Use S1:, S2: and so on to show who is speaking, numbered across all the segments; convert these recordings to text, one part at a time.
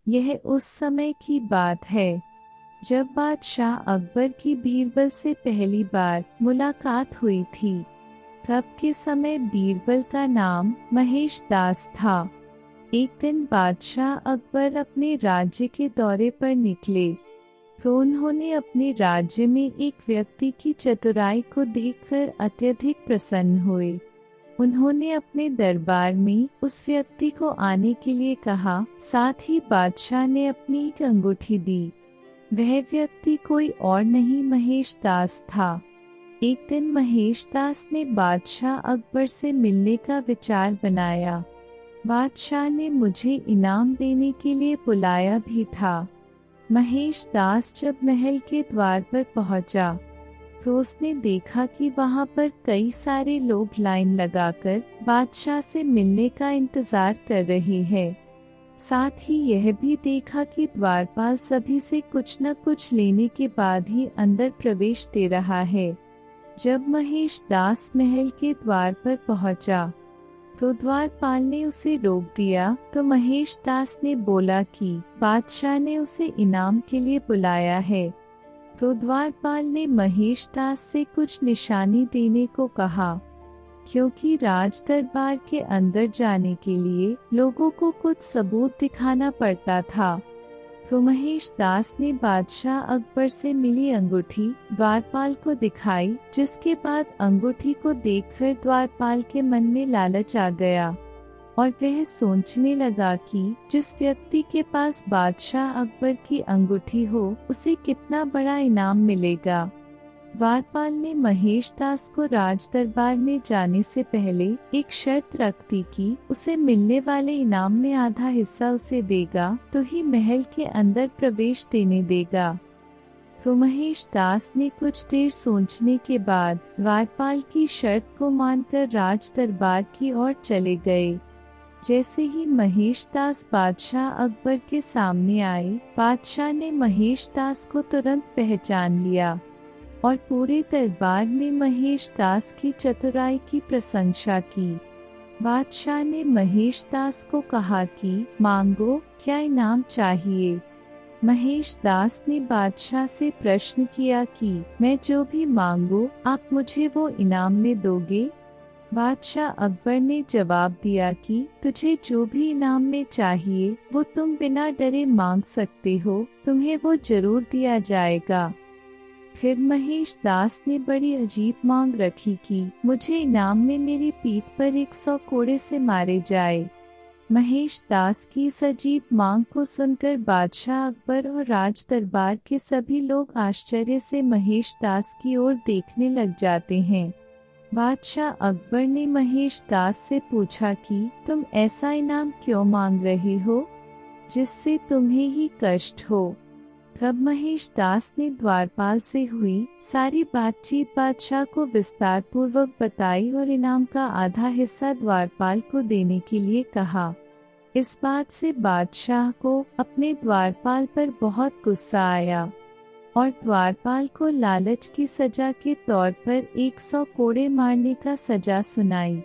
S1: यह उस समय की बात है जब बादशाह अकबर की बीरबल से पहली बार मुलाकात हुई थी। तब के समय बीरबल का नाम महेश दास था। एक दिन बादशाह अकबर अपने राज्य के दौरे पर निकले तो उन्होंने अपने राज्य में एक व्यक्ति की चतुराई को देखकर अत्यधिक प्रसन्न हुए। उन्होंने अपने दरबार में उस व्यक्ति को आने के लिए कहा। साथ ही बादशाह ने अपनी एक अंगूठी दी। वह व्यक्ति कोई और नहीं महेश दास था। एक दिन महेश दास ने बादशाह अकबर से मिलने का विचार बनाया। बादशाह ने मुझे इनाम देने के लिए बुलाया भी था। महेश दास जब महल के द्वार पर पहुंचा तो उसने देखा कि वहां पर कई सारे लोग लाइन लगाकर बादशाह से मिलने का इंतजार कर रहे हैं। साथ ही यह भी देखा कि द्वारपाल सभी से कुछ न कुछ लेने के बाद ही अंदर प्रवेश दे रहा है। जब महेश दास महल के द्वार पर पहुंचा तो द्वारपाल ने उसे रोक दिया तो महेश दास ने बोला कि बादशाह ने उसे इनाम के लिए बुलाया है। तो द्वारपाल ने महेश दास से कुछ निशानी देने को कहा, क्योंकि राज दरबार के अंदर जाने के लिए लोगों को कुछ सबूत दिखाना पड़ता था। तो महेश दास ने बादशाह अकबर से मिली अंगूठी द्वारपाल को दिखाई, जिसके बाद अंगूठी को देखकर द्वारपाल के मन में लालच आ गया और वह सोचने लगा कि जिस व्यक्ति के पास बादशाह अकबर की अंगूठी हो उसे कितना बड़ा इनाम मिलेगा। द्वारपाल ने महेश दास को राज दरबार में जाने से पहले एक शर्त रख दी कि उसे मिलने वाले इनाम में आधा हिस्सा उसे देगा तो ही महल के अंदर प्रवेश देने देगा। तो महेश दास ने कुछ देर सोचने के बाद द्वारपाल की शर्त को मानकर राज दरबार की ओर चले गए। जैसे ही महेश दास बादशाह अकबर के सामने आए, बादशाह ने महेश दास को तुरंत पहचान लिया और पूरे दरबार में महेश दास की चतुराई की प्रशंसा की। बादशाह ने महेश दास को कहा कि मांगो, क्या इनाम चाहिए। महेश दास ने बादशाह से प्रश्न किया कि मैं जो भी मांगू आप मुझे वो इनाम में दोगे। बादशाह अकबर ने जवाब दिया कि तुझे जो भी इनाम में चाहिए वो तुम बिना डरे मांग सकते हो, तुम्हें वो जरूर दिया जाएगा। फिर महेश दास ने बड़ी अजीब मांग रखी कि मुझे इनाम में मेरी पीठ पर 100 कोड़े से मारे जाए। महेश दास की इस अजीब मांग को सुनकर बादशाह अकबर और राज दरबार के सभी लोग आश्चर्य से महेश दास की ओर देखने लग जाते हैं। बादशाह अकबर ने महेश दास से पूछा कि तुम ऐसा इनाम क्यों मांग रहे हो जिससे तुम्हें ही कष्ट हो। तब महेश दास ने द्वारपाल से हुई सारी बातचीत बादशाह को विस्तार पूर्वक बताई और इनाम का आधा हिस्सा द्वारपाल को देने के लिए कहा। इस बात से बादशाह को अपने द्वारपाल पर बहुत गुस्सा आया और द्वारपाल को लालच की सजा के तौर पर 100 कोड़े मारने का सजा सुनाई।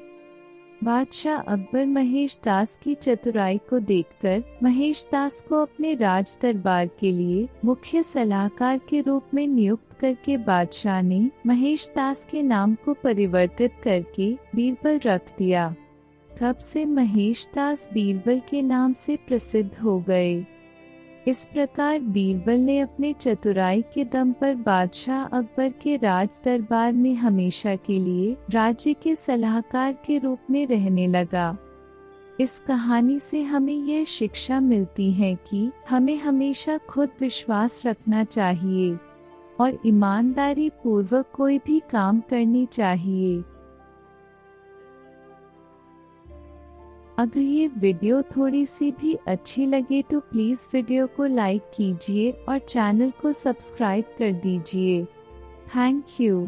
S1: बादशाह अकबर महेश दास की चतुराई को देखकर महेश दास को अपने राज दरबार के लिए मुख्य सलाहकार के रूप में नियुक्त करके बादशाह ने महेश दास के नाम को परिवर्तित करके बीरबल रख दिया। तब से महेश दास बीरबल के नाम से प्रसिद्ध हो गए। इस प्रकार बीरबल ने अपने चतुराई के दम पर बादशाह अकबर के राज दरबार में हमेशा के लिए राज्य के सलाहकार के रूप में रहने लगा। इस कहानी से हमें यह शिक्षा मिलती है कि हमें हमेशा खुद विश्वास रखना चाहिए और ईमानदारी पूर्वक कोई भी काम करनी चाहिए। अगर ये वीडियो थोड़ी सी भी अच्छी लगे तो प्लीज़ वीडियो को लाइक कीजिए और चैनल को सब्सक्राइब कर दीजिए। Thank you.